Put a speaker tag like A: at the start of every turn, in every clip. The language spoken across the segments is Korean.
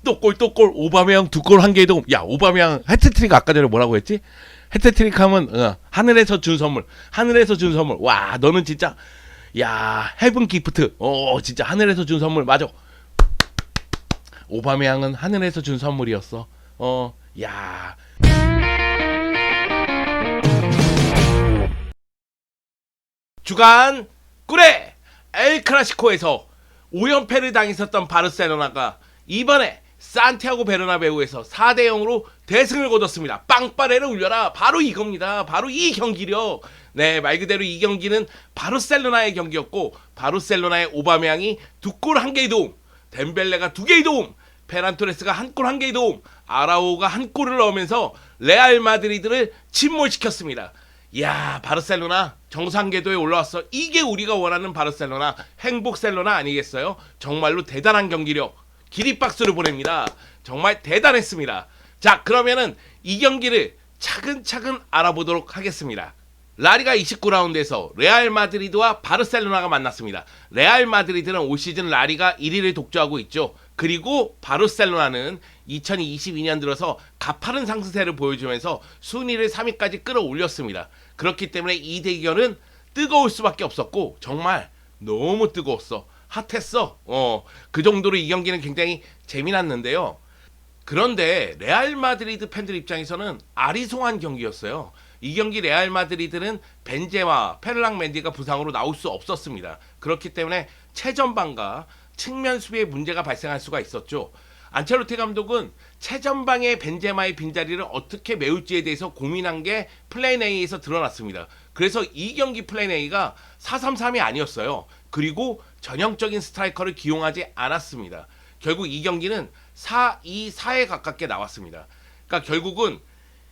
A: 또 골 오바메양 2골 1개 이동. 야 오바메양 해트트릭 아까 전에 뭐라고 했지? 해트트릭 하면 하늘에서 준 선물. 와 너는 진짜 야 헤븐 기프트. 진짜 하늘에서 준 선물 맞아. 오바메양은 하늘에서 준 선물이었어. 야 주간 꿀에 엘 클라시코에서 5연패를 당했었던 바르셀로나가 이번에 산티아고 베르나베우에서 4대 0으로 대승을 거뒀습니다. 빵빠레를 울려라. 바로 이겁니다. 바로 이 경기력. 네, 말 그대로 이 경기는 바르셀로나의 경기였고 바르셀로나의 오바메양이 2골 1개의 도움, 덴벨레가 2개의 도움, 페란토레스가 1골 1개의 도움, 아라오가 1골을 넣으면서 레알 마드리드를 침몰시켰습니다. 이야 바르셀로나 정상 궤도에 올라왔어. 이게 우리가 원하는 바르셀로나, 행복셀로나 아니겠어요? 정말로 대단한 경기력, 기립박수를 보냅니다. 정말 대단했습니다. 자 그러면은 이 경기를 차근차근 알아보도록 하겠습니다. 라리가 29라운드에서 레알 마드리드와 바르셀로나가 만났습니다. 레알 마드리드는 올 시즌 라리가 1위를 독주하고 있죠. 그리고 바르셀로나는 2022년 들어서 가파른 상승세를 보여주면서 순위를 3위까지 끌어올렸습니다. 그렇기 때문에 이 대결은 뜨거울 수밖에 없었고 정말 너무 뜨거웠어. 핫했어. 그 정도로 이 경기는 굉장히 재미났는데요. 그런데 레알 마드리드 팬들 입장에서는 아리송한 경기였어요. 이 경기 레알 마드리드는 벤제마, 페르랑 멘디가 부상으로 나올 수 없었습니다. 그렇기 때문에 최전방과 측면 수비에 문제가 발생할 수가 있었죠. 안첼로티 감독은 최전방의 벤제마의 빈자리를 어떻게 메울지에 대해서 고민한 게 플랜 A에서 드러났습니다. 그래서 이 경기 플랜 A가 4-3-3이 아니었어요. 그리고 전형적인 스트라이커를 기용하지 않았습니다. 결국 이 경기는 4-2-4에 가깝게 나왔습니다. 그러니까 결국은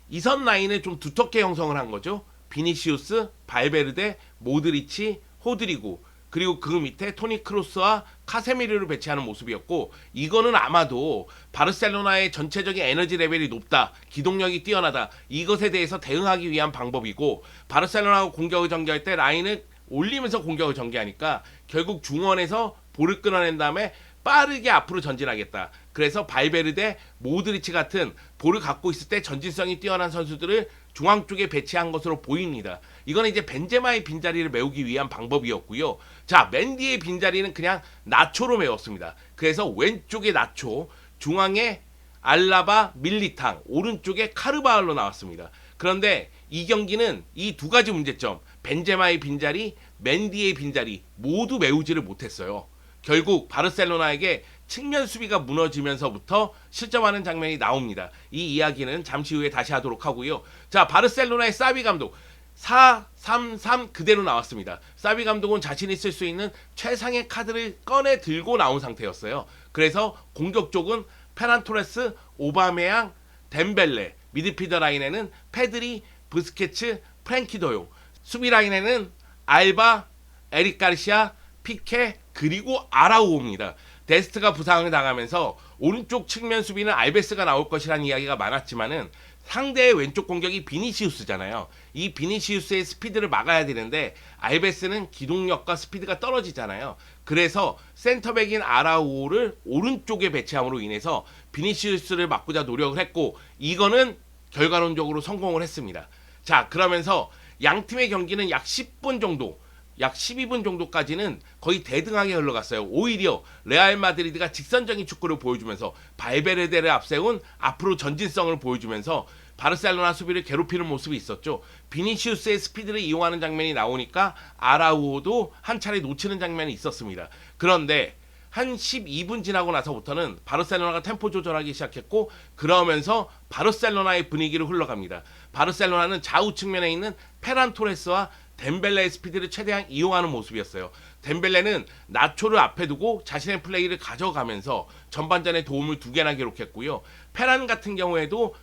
A: 이선 라인을 좀 두텁게 형성을 한 거죠. 비니시우스, 발베르데, 모드리치, 호드리고 그리고 그 밑에 토니 크로스와 카세미르를 배치하는 모습이었고 이거는 아마도 바르셀로나의 전체적인 에너지 레벨이 높다, 기동력이 뛰어나다 이것에 대해서 대응하기 위한 방법이고 바르셀로나가 공격을 전개할 때 라인을 올리면서 공격을 전개하니까 결국 중원에서 볼을 끊어낸 다음에 빠르게 앞으로 전진하겠다. 그래서 발베르데, 모드리치 같은 볼을 갖고 있을 때 전진성이 뛰어난 선수들을 중앙 쪽에 배치한 것으로 보입니다. 이거는 이제 벤제마의 빈자리를 메우기 위한 방법이었고요. 자, 맨디의 빈자리는 그냥 나초로 메웠습니다. 그래서 왼쪽에 나초, 중앙에 알라바, 밀리탕, 오른쪽에 카르바알로 나왔습니다. 그런데 이 경기는 이 두 가지 문제점, 벤제마의 빈자리, 맨디의 빈자리 모두 메우지를 못했어요. 결국 바르셀로나에게 측면 수비가 무너지면서부터 실점하는 장면이 나옵니다. 이 이야기는 잠시 후에 다시 하도록 하고요. 자, 바르셀로나의 사비 감독 4-3-3 그대로 나왔습니다. 사비 감독은 자신이 쓸 수 있는 최상의 카드를 꺼내 들고 나온 상태였어요. 그래서 공격 쪽은 페란토레스, 오바메양, 덴벨레, 미드필더 라인에는 페드리, 부스케츠, 프랭키 도용, 수비 라인에는 알바, 에릭 가르시아, 피케 그리고 아라우오입니다. 데스트가 부상을 당하면서 오른쪽 측면 수비는 알베스가 나올 것이라는 이야기가 많았지만은 상대의 왼쪽 공격이 비니시우스잖아요. 이 비니시우스의 스피드를 막아야 되는데 알베스는 기동력과 스피드가 떨어지잖아요. 그래서 센터백인 아라우오를 오른쪽에 배치함으로 인해서 비니시우스를 막고자 노력을 했고 이거는 결과론적으로 성공을 했습니다. 자, 그러면서 양 팀의 경기는 약 10분 정도 약 12분 정도까지는 거의 대등하게 흘러갔어요. 오히려 레알 마드리드가 직선적인 축구를 보여주면서 발베르데를 앞세운 앞으로 전진성을 보여주면서 바르셀로나 수비를 괴롭히는 모습이 있었죠. 비니시우스의 스피드를 이용하는 장면이 나오니까 아라우오도 한 차례 놓치는 장면이 있었습니다. 그런데 한 12분 지나고 나서부터는 바르셀로나가 템포 조절하기 시작했고 그러면서 바르셀로나의 분위기로 흘러갑니다. 바르셀로나는 좌우 측면에 있는 페란 토레스와 덴벨레의 스피드를 최대한 이용하는 모습이었어요. 덴벨레는 나초를 앞에 두고 자신의 플레이를 가져가면서 전반전에 도움을 2개나 기록했고요. 페란 같은 경우에도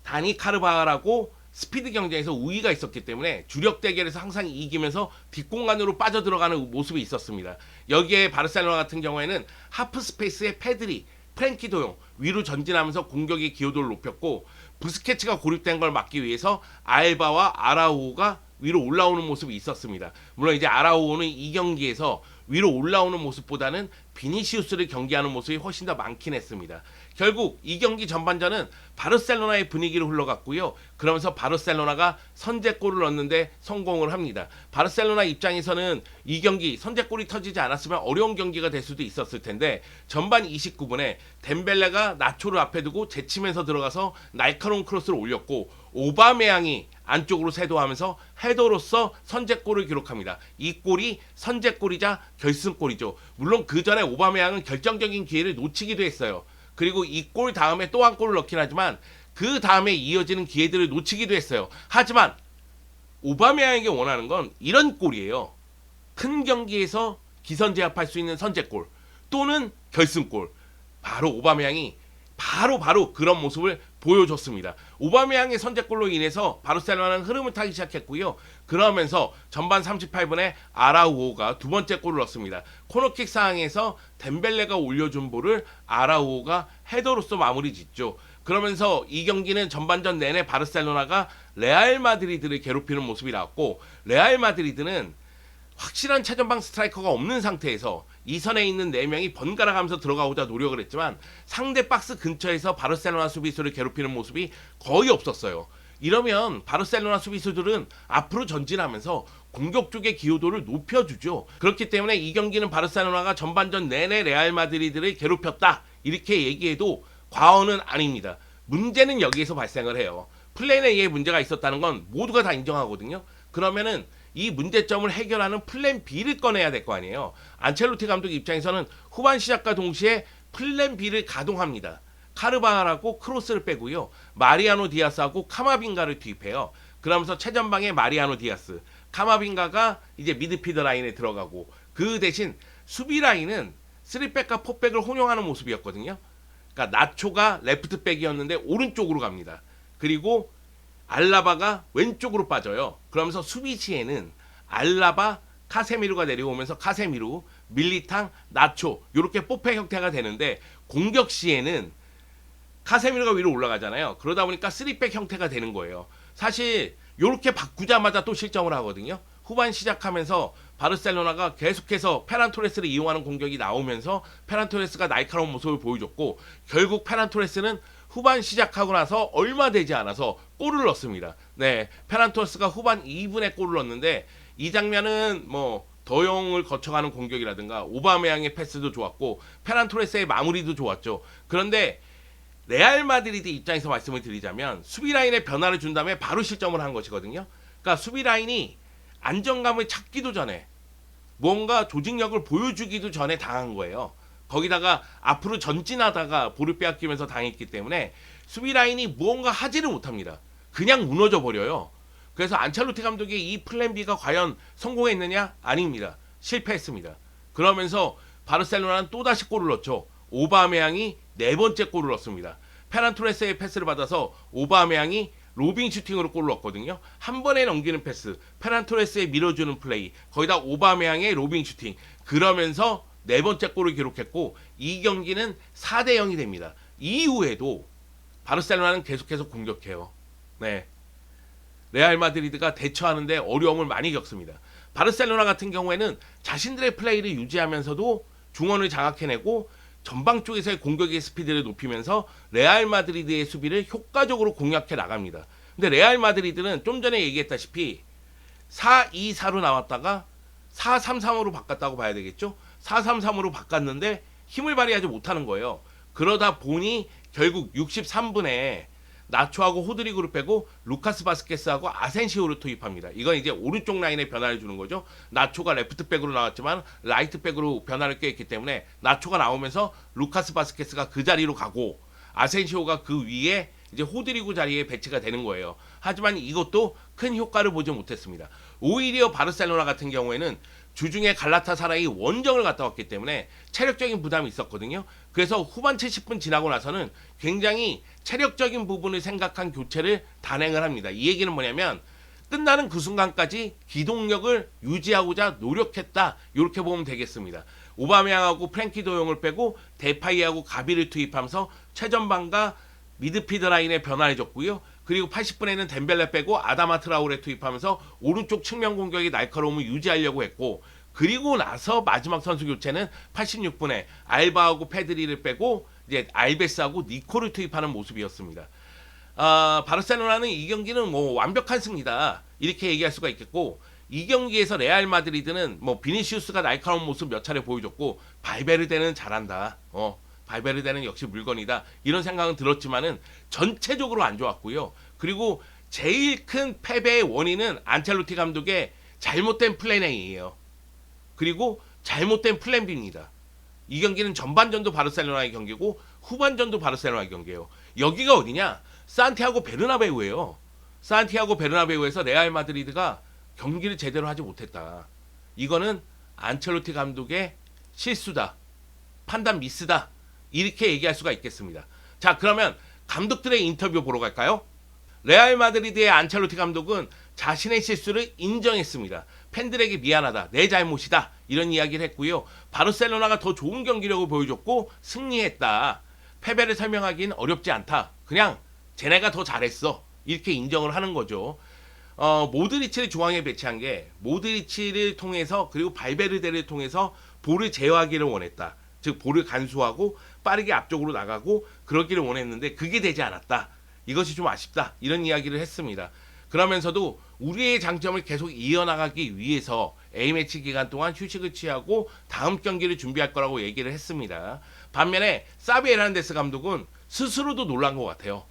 A: 다니 카르바라고 스피드 경쟁에서 우위가 있었기 때문에 주력 대결에서 항상 이기면서 뒷공간으로 빠져들어가는 모습이 있었습니다. 여기에 바르셀로나 같은 경우에는 하프 스페이스의 페드리, 프랭키 도용 위로 전진하면서 공격의 기여도를 높였고 부스케츠가 고립된 걸 막기 위해서 알바와 아라우오가 위로 올라오는 모습이 있었습니다. 물론 이제 아라우오는 이 경기에서 위로 올라오는 모습보다는 비니시우스를 경기하는 모습이 훨씬 더 많긴 했습니다. 결국 이 경기 전반전은 바르셀로나의 분위기로 흘러갔고요. 그러면서 바르셀로나가 선제골을 넣는데 성공을 합니다. 바르셀로나 입장에서는 이 경기 선제골이 터지지 않았으면 어려운 경기가 될 수도 있었을 텐데 전반 29분에 덴벨레가 나초를 앞에 두고 제치면서 들어가서 날카로운 크로스를 올렸고 오바메양이 안쪽으로 세도하면서 헤더로서 선제골을 기록합니다. 이 골이 선제골이자 결승골이죠. 물론 그 전에 오바메양은 결정적인 기회를 놓치기도 했어요. 그리고 이 골 다음에 또 한 골을 넣긴 하지만 그 다음에 이어지는 기회들을 놓치기도 했어요. 하지만 오바메양에게 원하는 건 이런 골이에요. 큰 경기에서 기선제압할 수 있는 선제골 또는 결승골. 바로 오바메양이 바로 그런 모습을 보여줬습니다. 오바메양의 선제골로 인해서 바르셀로나는 흐름을 타기 시작했고요. 그러면서 전반 38분에 아라우오가 두 번째 골을 넣습니다. 코너킥 상황에서 덴벨레가 올려준 볼을 아라우오가 헤더로서 마무리 짓죠. 그러면서 이 경기는 전반전 내내 바르셀로나가 레알 마드리드를 괴롭히는 모습이 나왔고 레알 마드리드는 확실한 최전방 스트라이커가 없는 상태에서 이 선에 있는 4명이 번갈아 가면서 들어가고자 노력을 했지만 상대 박스 근처에서 바르셀로나 수비수를 괴롭히는 모습이 거의 없었어요. 이러면 바르셀로나 수비수들은 앞으로 전진하면서 공격 쪽의 기여도를 높여주죠. 그렇기 때문에 이 경기는 바르셀로나가 전반전 내내 레알 마드리드를 괴롭혔다 이렇게 얘기해도 과언은 아닙니다. 문제는 여기에서 발생을 해요. 플랜 A에 문제가 있었다는 건 모두가 다 인정하거든요. 그러면은 이 문제점을 해결하는 플랜 B를 꺼내야 될 거 아니에요. 안첼로티 감독 입장에서는 후반 시작과 동시에 플랜 B를 가동합니다. 카르바하라고 크로스를 빼고요. 마리아노 디아스하고 카마빙가를 투입해요. 그러면서 최전방에 마리아노 디아스, 카마빙가가 이제 미드필더 라인에 들어가고 그 대신 수비 라인은 3백과 4백을 혼용하는 모습이었거든요. 그러니까 나초가 레프트백이었는데 오른쪽으로 갑니다. 그리고 알라바가 왼쪽으로 빠져요. 그러면서 수비 시에는 알라바, 카세미루가 내려오면서 카세미루, 밀리탕, 나초 이렇게 뽀페 형태가 되는데 공격 시에는 카세미루가 위로 올라가잖아요. 그러다 보니까 3백 형태가 되는 거예요. 사실 이렇게 바꾸자마자 또 실점을 하거든요. 후반 시작하면서 바르셀로나가 계속해서 페란 토레스를 이용하는 공격이 나오면서 페란 토레스가 날카로운 모습을 보여줬고 결국 페란 토레스는 후반 시작하고 나서 얼마 되지 않아서 골을 넣습니다. 네, 페란 토레스가 후반 2분에 골을 넣었는데 이 장면은 뭐 더용을 거쳐가는 공격이라든가 오바메양의 패스도 좋았고 페란 토레스의 마무리도 좋았죠. 그런데 레알 마드리드 입장에서 말씀을 드리자면 수비 라인에 변화를 준 다음에 바로 실점을 한 것이거든요. 그러니까 수비 라인이 안정감을 찾기도 전에 뭔가 조직력을 보여주기도 전에 당한 거예요. 거기다가 앞으로 전진하다가 볼을 빼앗기면서 당했기 때문에 수비 라인이 무언가 하지를 못합니다. 그냥 무너져 버려요. 그래서 안첼로티 감독이 이 플랜 B가 과연 성공했느냐? 아닙니다. 실패했습니다. 그러면서 바르셀로나는 또다시 골을 넣죠. 오바메양이 4번째 골을 넣습니다. 페란 토레스의 패스를 받아서 오바메양이 로빙 슈팅으로 골을 넣었거든요. 한 번에 넘기는 패스, 페란 토레스에 밀어주는 플레이, 거기다 오바메양의 로빙 슈팅. 그러면서 4번째 골을 기록했고 이 경기는 4대 0이 됩니다. 이후에도 바르셀로나는 계속해서 공격해요. 네, 레알 마드리드가 대처하는데 어려움을 많이 겪습니다. 바르셀로나 같은 경우에는 자신들의 플레이를 유지하면서도 중원을 장악해내고 전방 쪽에서의 공격의 스피드를 높이면서 레알 마드리드의 수비를 효과적으로 공략해 나갑니다. 근데 레알 마드리드는 좀 전에 얘기했다시피 4-2-4로 나왔다가 4-3-3으로 바꿨다고 봐야 되겠죠. 4-3-3으로 바꿨는데 힘을 발휘하지 못하는 거예요. 그러다 보니 결국 63분에 나초하고 호드리그를 빼고 루카스 바스케스하고 아센시오를 투입합니다. 이건 이제 오른쪽 라인에 변화를 주는 거죠. 나초가 레프트백으로 나왔지만 라이트백으로 변화를 꾀했기 때문에 나초가 나오면서 루카스 바스케스가 그 자리로 가고 아센시오가 그 위에 이제 호드리그 자리에 배치가 되는 거예요. 하지만 이것도 큰 효과를 보지 못했습니다. 오히려 바르셀로나 같은 경우에는 주중에 갈라타사라이 원정을 갔다 왔기 때문에 체력적인 부담이 있었거든요. 그래서 후반 70분 지나고 나서는 굉장히 체력적인 부분을 생각한 교체를 단행을 합니다. 이 얘기는 뭐냐면 끝나는 그 순간까지 기동력을 유지하고자 노력했다. 이렇게 보면 되겠습니다. 오바메양하고 프랭키 도용을 빼고 데파이하고 가비를 투입하면서 최전방과 미드필더 라인에 변화를 줬고요. 그리고 80분에는 덴벨레 빼고 아다마 트라우레 투입하면서 오른쪽 측면 공격의 날카로움을 유지하려고 했고, 그리고 나서 마지막 선수 교체는 86분에 알바하고 페드리를 빼고 이제 알베스하고 니코를 투입하는 모습이었습니다. 바르셀로나는 이 경기는 뭐 완벽한 승리다 이렇게 얘기할 수가 있겠고, 이 경기에서 레알 마드리드는 뭐 비니시우스가 날카로운 모습 몇 차례 보여줬고, 발베르데는 잘한다. 발베르데는 역시 물건이다. 이런 생각은 들었지만은 전체적으로 안 좋았고요. 그리고 제일 큰 패배의 원인은 안첼로티 감독의 잘못된 플랜 A예요. 그리고 잘못된 플랜 B입니다. 이 경기는 전반전도 바르셀로나의 경기고 후반전도 바르셀로나의 경기예요. 여기가 어디냐? 산티아고 베르나베우예요. 산티아고 베르나베우에서 레알 마드리드가 경기를 제대로 하지 못했다. 이거는 안첼로티 감독의 실수다. 판단 미스다. 이렇게 얘기할 수가 있겠습니다. 자, 그러면 감독들의 인터뷰 보러 갈까요? 레알 마드리드의 안첼로티 감독은 자신의 실수를 인정했습니다. 팬들에게 미안하다. 내 잘못이다. 이런 이야기를 했고요. 바르셀로나가 더 좋은 경기력을 보여줬고 승리했다. 패배를 설명하기는 어렵지 않다. 그냥 쟤네가 더 잘했어. 이렇게 인정을 하는 거죠. 모드리치를 중앙에 배치한 게 모드리치를 통해서 그리고 발베르데를 통해서 볼을 제어하기를 원했다. 즉 볼을 간수하고 빠르게 앞쪽으로 나가고 그러기를 원했는데 그게 되지 않았다. 이것이 좀 아쉽다. 이런 이야기를 했습니다. 그러면서도 우리의 장점을 계속 이어나가기 위해서 A매치 기간 동안 휴식을 취하고 다음 경기를 준비할 거라고 얘기를 했습니다. 반면에 사비 에르난데스 감독은 스스로도 놀란 것 같아요.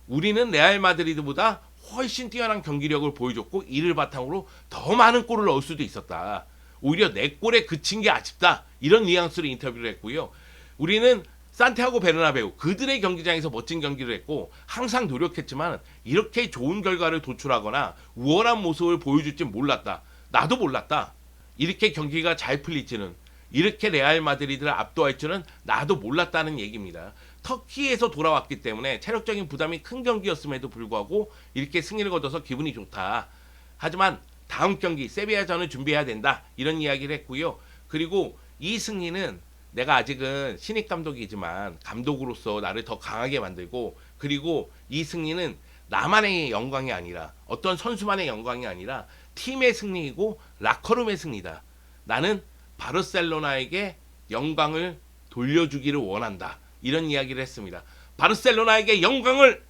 A: 우리는 레알 마드리드보다 훨씬 뛰어난 경기력을 보여줬고 이를 바탕으로 더 많은 골을 넣을 수도 있었다. 오히려 내 골에 그친 게 아쉽다. 이런 뉘앙스로 인터뷰를 했고요. 우리는 산티아고 베르나베우 그들의 경기장에서 멋진 경기를 했고 항상 노력했지만 이렇게 좋은 결과를 도출하거나 우월한 모습을 보여줄 줄 몰랐다. 나도 몰랐다. 이렇게 경기가 잘 풀릴지는, 이렇게 레알 마드리드를 압도할 줄은 나도 몰랐다는 얘기입니다. 터키에서 돌아왔기 때문에 체력적인 부담이 큰 경기였음에도 불구하고 이렇게 승리를 거둬서 기분이 좋다. 하지만 다음 경기 세비야전을 준비해야 된다. 이런 이야기를 했고요. 그리고 이 승리는 내가 아직은 신입 감독이지만 감독으로서 나를 더 강하게 만들고, 그리고 이 승리는 나만의 영광이 아니라 어떤 선수만의 영광이 아니라 팀의 승리이고 라커룸의 승리다. 나는 바르셀로나에게 영광을 돌려주기를 원한다. 이런 이야기를 했습니다. 바르셀로나에게 영광을,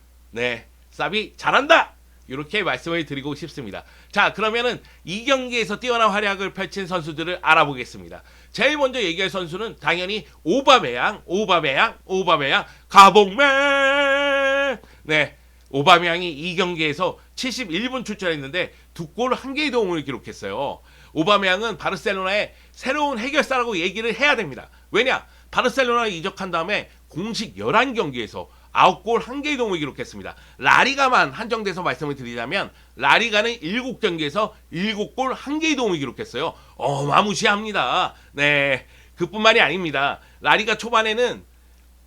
A: 사비 잘한다. 이렇게 말씀을 드리고 싶습니다. 자, 그러면은 이 경기에서 뛰어난 활약을 펼친 선수들을 알아보겠습니다. 제일 먼저 얘기할 선수는 당연히 오바메양, 가봉맨. 오바메양이 이 경기에서 71분 출전했는데 2골 1개의 도움을 기록했어요. 오바메양은 바르셀로나의 새로운 해결사라고 얘기를 해야 됩니다. 왜냐? 바르셀로나에 이적한 다음에 공식 11경기에서 9골 1개의 도움을 기록했습니다. 라리가만 한정돼서 말씀을 드리자면 라리가는 7경기에서 7골 1개의 도움을 기록했어요. 어마무시합니다. 그뿐만이 아닙니다. 라리가 초반에는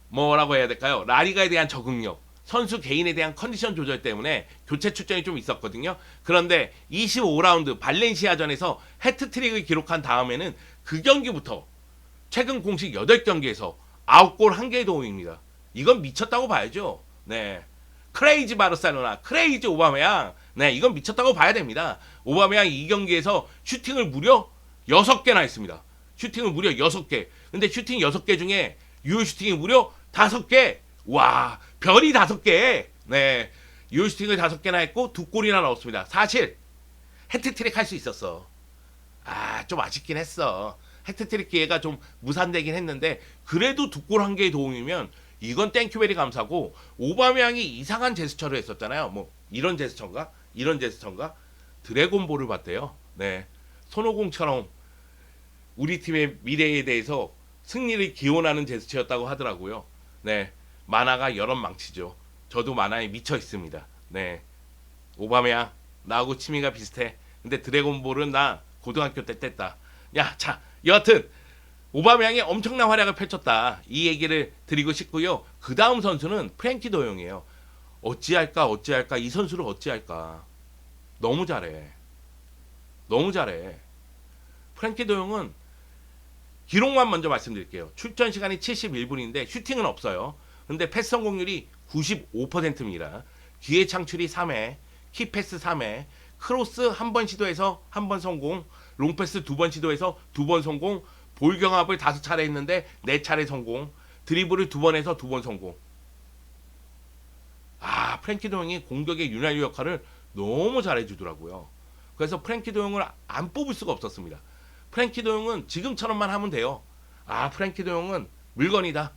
A: 뭐라고 해야 될까요? 라리가에 대한 적응력, 선수 개인에 대한 컨디션 조절 때문에 교체 출전이 좀 있었거든요. 그런데 25라운드 발렌시아전에서 해트트릭을 기록한 다음에는 그 경기부터 최근 공식 8경기에서 9골 1개의 도움입니다. 이건 미쳤다고 봐야죠. 크레이지 바르셀로나, 크레이지 오바메양. 이건 미쳤다고 봐야 됩니다. 오바메양 이 경기에서 슈팅을 무려 6개나 했습니다. 슈팅을 무려 6개. 근데 슈팅 6개 중에 유효 슈팅이 무려 5개. 와, 별이 5개. 유효 슈팅을 5개나 했고 2골이나 넣었습니다. 사실 해트트릭 할 수 있었어. 좀 아쉽긴 했어. 해트트릭 기회가 좀 무산되긴 했는데 그래도 2골 1개의 도움이면 이건 땡큐베리 감사고, 오바메양이 이상한 제스처를 했었잖아요. 뭐 이런 제스처인가? 이런 제스처인가? 드래곤볼을 봤대요. 손오공처럼 우리 팀의 미래에 대해서 승리를 기원하는 제스처였다고 하더라고요. 만화가 여럿 망치죠. 저도 만화에 미쳐 있습니다. 오바메양 나하고 취미가 비슷해. 근데 드래곤볼은 나 고등학교 때 뗐다. 자, 여하튼 오바메양이 엄청난 활약을 펼쳤다. 이 얘기를 드리고 싶고요. 그 다음 선수는 프랭키 도용이에요. 어찌할까? 이 선수를 어찌할까? 너무 잘해. 프랭키 도용은 기록만 먼저 말씀드릴게요. 출전 시간이 71분인데 슈팅은 없어요. 근데 패스 성공률이 95%입니다. 기회 창출이 3회, 키패스 3회, 크로스 한 번 시도해서 한 번 성공, 롱패스 2번 시도해서 2번 성공, 볼 경합을 5차례 했는데 4차례 성공, 드리블을 2번 해서 2번 성공. 프랭키 도영이 공격의 윤활유 역할을 너무 잘해주더라고요. 그래서 프랭키 도영을 안 뽑을 수가 없었습니다. 프랭키 도영은 지금처럼만 하면 돼요. 프랭키 도영은 물건이다.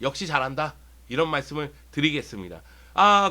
A: 역시 잘한다. 이런 말씀을 드리겠습니다.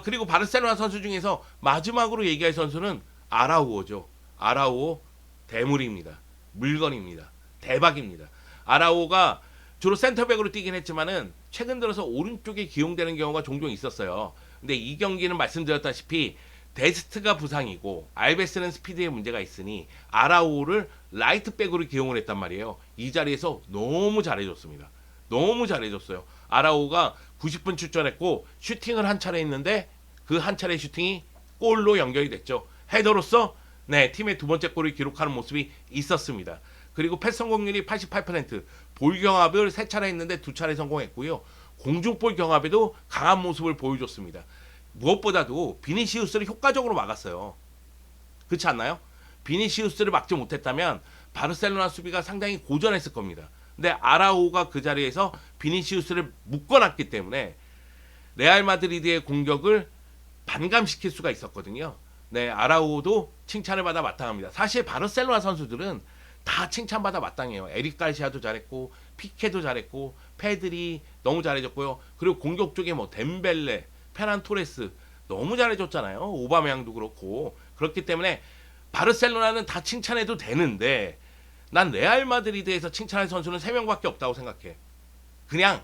A: 그리고 바르셀로나 선수 중에서 마지막으로 얘기할 선수는 아라우오죠. 아라우오 대물입니다. 물건입니다. 대박입니다. 아라우오가 주로 센터백으로 뛰긴 했지만은 최근 들어서 오른쪽에 기용되는 경우가 종종 있었어요. 근데 이 경기는 말씀드렸다시피 데스트가 부상이고 알베스는 스피드에 문제가 있으니 아라우오를 라이트백으로 기용을 했단 말이에요. 이 자리에서 너무 잘해줬습니다. 너무 잘해줬어요. 아라우오가 90분 출전했고 슈팅을 한 차례 했는데 그 한 차례 슈팅이 골로 연결이 됐죠. 헤더로서 팀의 두 번째 골을 기록하는 모습이 있었습니다. 그리고 패스 성공률이 88%, 볼 경합을 3차례 했는데 2차례 성공했고요. 공중볼 경합에도 강한 모습을 보여줬습니다. 무엇보다도 비니시우스를 효과적으로 막았어요. 그렇지 않나요? 비니시우스를 막지 못했다면 바르셀로나 수비가 상당히 고전했을 겁니다. 근데 아라우오가 그 자리에서 비니시우스를 묶어놨기 때문에 레알 마드리드의 공격을 반감시킬 수가 있었거든요. 아라우오도 칭찬을 받아 마땅합니다. 사실 바르셀로나 선수들은 다 칭찬받아 마땅해요. 에릭 가르시아도 잘했고 피케도 잘했고 페드리 너무 잘해줬고요. 그리고 공격 쪽에 덴벨레, 페란 토레스 너무 잘해줬잖아요. 오바메양도 그렇고. 그렇기 때문에 바르셀로나는 다 칭찬해도 되는데 난 레알 마드리드에서 칭찬할 선수는 3명밖에 없다고 생각해. 그냥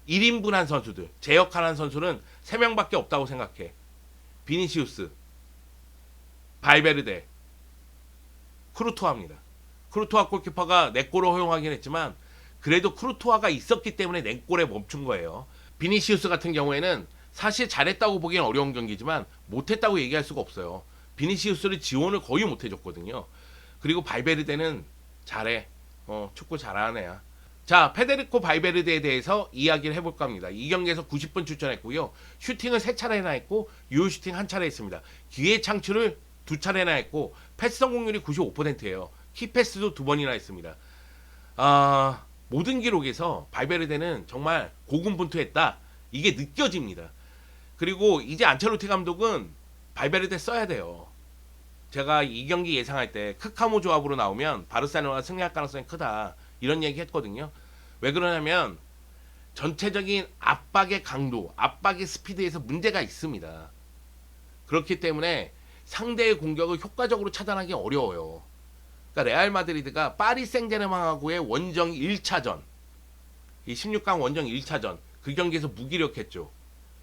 A: 1인분한 선수들, 제 역할한 선수는 3명밖에 없다고 생각해. 비니시우스, 발베르데, 크루토아입니다. 크루토아 골키퍼가 4골을 허용하긴 했지만 그래도 크루토아가 있었기 때문에 4골에 멈춘 거예요. 비니시우스 같은 경우에는 사실 잘했다고 보기엔 어려운 경기지만 못했다고 얘기할 수가 없어요. 비니시우스를 지원을 거의 못해줬거든요. 그리고 발베르데는 잘해. 축구 잘하는 애야. 자, 페데리코 발베르데에 대해서 이야기를 해볼까 합니다. 이 경기에서 90분 출전했고요. 슈팅을 3차례나 했고 유효 슈팅 1차례 했습니다. 기회 창출을 2차례나 했고 패스 성공률이 95%예요. 키패스도 2번이나 했습니다. 모든 기록에서 발베르데는 정말 고군분투했다. 이게 느껴집니다. 그리고 이제 안첼로티 감독은 발베르데 써야 돼요. 제가 이 경기 예상할 때 크카모 조합으로 나오면 바르셀로나 승리할 가능성이 크다. 이런 얘기 했거든요. 왜 그러냐면 전체적인 압박의 강도, 압박의 스피드에서 문제가 있습니다. 그렇기 때문에 상대의 공격을 효과적으로 차단하기 어려워요. 그러니까 레알 마드리드가 파리 생제르맹하고의 원정 1차전, 이 16강 원정 1차전 그 경기에서 무기력했죠.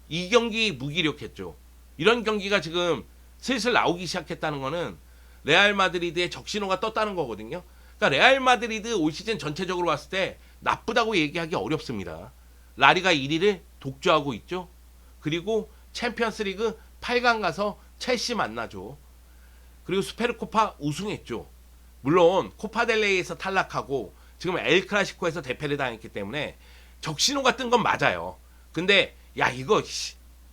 A: 이 경기 무기력했죠. 이런 경기가 지금 슬슬 나오기 시작했다는 거는 레알 마드리드의 적신호가 떴다는 거거든요. 그러니까 레알 마드리드 올 시즌 전체적으로 봤을 때 나쁘다고 얘기하기 어렵습니다. 라리가 1위를 독주하고 있죠. 그리고 챔피언스리그 8강 가서 첼시 만나죠. 그리고 스페르코파 우승했죠. 물론 코파델레이에서 탈락하고 지금 엘 클라시코에서 대패를 당했기 때문에 적신호가 뜬 건 맞아요. 근데 야 이거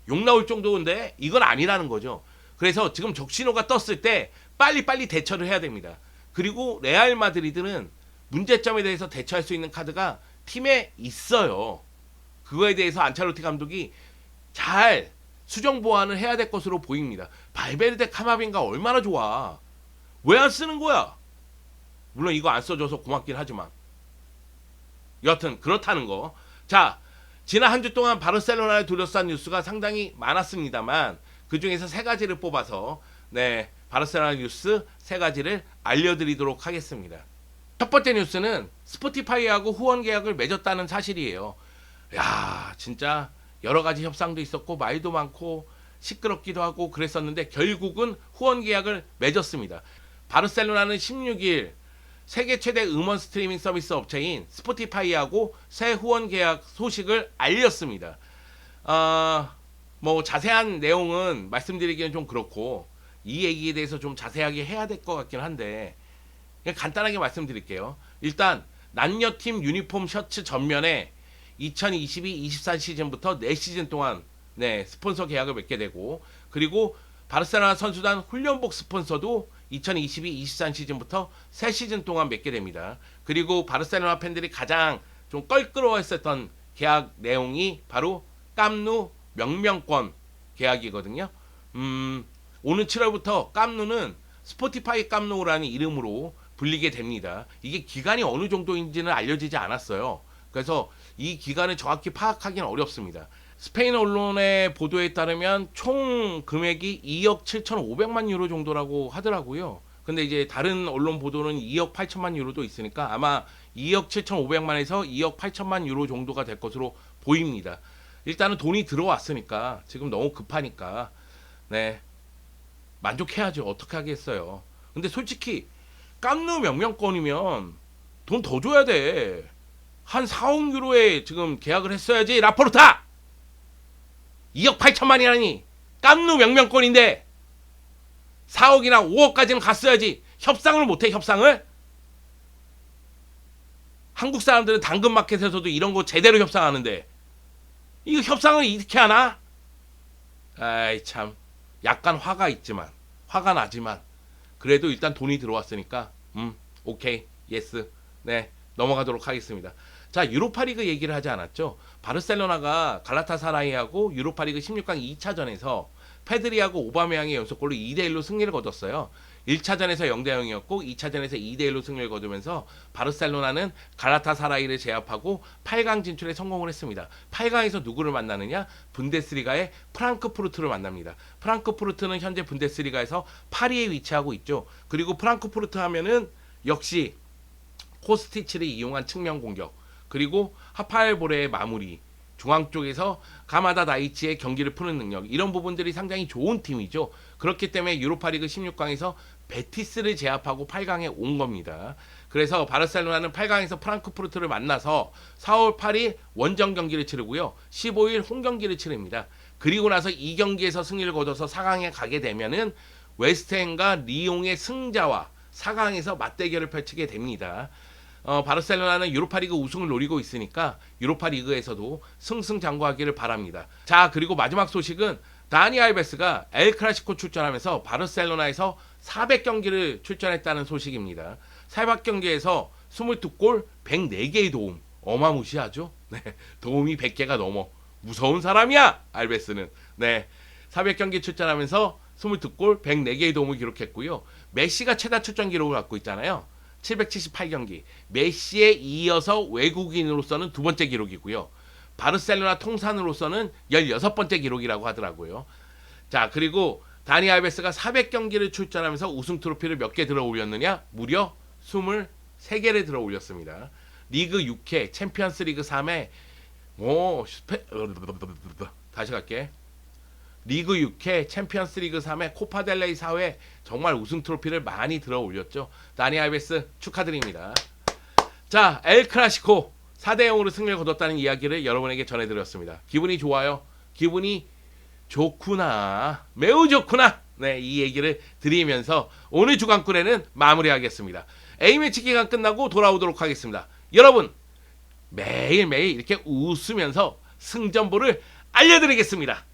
A: 욕 나올 정도인데 이건 아니라는 거죠. 그래서 지금 적신호가 떴을 때 빨리빨리 대처를 해야 됩니다. 그리고 레알 마드리드는 문제점에 대해서 대처할 수 있는 카드가 팀에 있어요. 그거에 대해서 안첼로티 감독이 잘 수정 보완을 해야 될 것으로 보입니다. 발베르데 카마빈가 얼마나 좋아. 왜 안 쓰는 거야? 물론 이거 안 써줘서 고맙긴 하지만 여하튼 그렇다는 거. 자, 지난 한 주 동안 바르셀로나를 둘러싼 뉴스가 상당히 많았습니다만 그 중에서 3가지를 뽑아서 바르셀로나 뉴스 3가지를 알려드리도록 하겠습니다. 첫 번째 뉴스는 스포티파이하고 후원 계약을 맺었다는 사실이에요. 야, 진짜 여러 가지 협상도 있었고 말도 많고 시끄럽기도 하고 그랬었는데 결국은 후원 계약을 맺었습니다. 바르셀로나는 16일 세계 최대 음원 스트리밍 서비스 업체인 스포티파이하고 새 후원 계약 소식을 알렸습니다. 뭐 자세한 내용은 말씀드리기는 좀 그렇고 이 얘기에 대해서 좀 자세하게 해야 될 것 같긴 한데 그냥 간단하게 말씀드릴게요. 일단 남녀팀 유니폼 셔츠 전면에 2022-24 시즌부터 4시즌 동안 스폰서 계약을 맺게 되고 그리고 바르셀로나 선수단 훈련복 스폰서도 2022-23 시즌부터 새 시즌 동안 맺게 됩니다. 그리고 바르셀로나 팬들이 가장 좀 껄끄러워했었던 계약 내용이 바로 깜누 명명권 계약이거든요. 오는 7월부터 깜누는 스포티파이 깜누라는 이름으로 불리게 됩니다. 이게 기간이 어느 정도인지는 알려지지 않았어요. 그래서 이 기간을 정확히 파악하기는 어렵습니다. 스페인 언론의 보도에 따르면 총 금액이 2억 7,500만 유로 정도라고 하더라고요. 근데 이제 다른 언론 보도는 2억 8천만 유로도 있으니까 아마 2억 7,500만에서 2억 8천만 유로 정도가 될 것으로 보입니다. 일단은 돈이 들어왔으니까 지금 너무 급하니까 네 만족해야죠. 어떻게 하겠어요. 근데 솔직히 깜누 명명권이면 돈 더 줘야 돼. 한 4억 유로에 지금 계약을 했어야지. 라포르타 2억 8천만이라니 깜누 명명권인데 4억이나 5억까지는 갔어야지. 협상을 못해. 협상을. 한국 사람들은 당근마켓에서도 이런 거 제대로 협상하는데 이거 협상을 이렇게 하나? 아이 참 약간 화가 나지만 그래도 일단 돈이 들어왔으니까 오케이 예스 네 넘어가도록 하겠습니다. 자 유로파리그 얘기를 하지 않았죠. 바르셀로나가 갈라타사라이하고 유로파리그 16강 2차전에서 페드리하고 오바메양의 연속골로 2대1로 승리를 거뒀어요. 1차전에서 0대0이었고 2차전에서 2대1로 승리를 거두면서 바르셀로나는 갈라타사라이를 제압하고 8강 진출에 성공을 했습니다. 8강에서 누구를 만나느냐? 분데스리가의 프랑크푸르트를 만납니다. 프랑크푸르트는 현재 분데스리가에서 8위에 위치하고 있죠. 그리고 프랑크푸르트 하면은 역시 코스티치를 이용한 측면 공격 그리고 하파엘보레의 마무리 중앙 쪽에서 가마다 다이치의 경기를 푸는 능력 이런 부분들이 상당히 좋은 팀이죠. 그렇기 때문에 유로파리그 16강에서 베티스를 제압하고 8강에 온 겁니다. 그래서 바르셀로나는 8강에서 프랑크푸르트를 만나서 4월 8일 원정 경기를 치르고요. 15일 홈 경기를 치릅니다. 그리고 나서 이 경기에서 승리를 거둬서 4강에 가게 되면은 웨스트햄과 리옹의 승자와 4강에서 맞대결을 펼치게 됩니다. 바르셀로나는 유로파리그 우승을 노리고 있으니까 유로파리그에서도 승승장구하기를 바랍니다. 자 그리고 마지막 소식은 다니 알베스가 엘 클라시코 출전하면서 바르셀로나에서 400경기를 출전했다는 소식입니다. 400경기에서 22골 104개의 도움 어마무시하죠. 네, 도움이 100개가 넘어 무서운 사람이야 알베스는. 네, 400경기 출전하면서 22골 104개의 도움을 기록했고요. 메시가 최다 출전 기록을 갖고 있잖아요. 778경기. 메시에 이어서 외국인으로서는 두 번째 기록이고요. 바르셀로나 통산으로서는 16번째 기록이라고 하더라고요. 자, 그리고 다니 알베스가 400경기를 출전하면서 우승 트로피를 몇 개 들어 올렸느냐? 무려 23개를 들어 올렸습니다. 리그 6회, 챔피언스 리그 3회, 다시 갈게. 리그 6회, 챔피언스 리그 3회, 코파델레이 4회 정말 우승 트로피를 많이 들어 올렸죠. 다니 알베스 축하드립니다. 자, 엘 클라시코 4대0으로 승리를 거뒀다는 이야기를 여러분에게 전해드렸습니다. 기분이 좋아요? 기분이 좋구나. 매우 좋구나. 네, 이 얘기를 드리면서 오늘 주간꿀에는 마무리하겠습니다. A매치 기간 끝나고 돌아오도록 하겠습니다. 여러분 매일매일 이렇게 웃으면서 승전보를 알려드리겠습니다.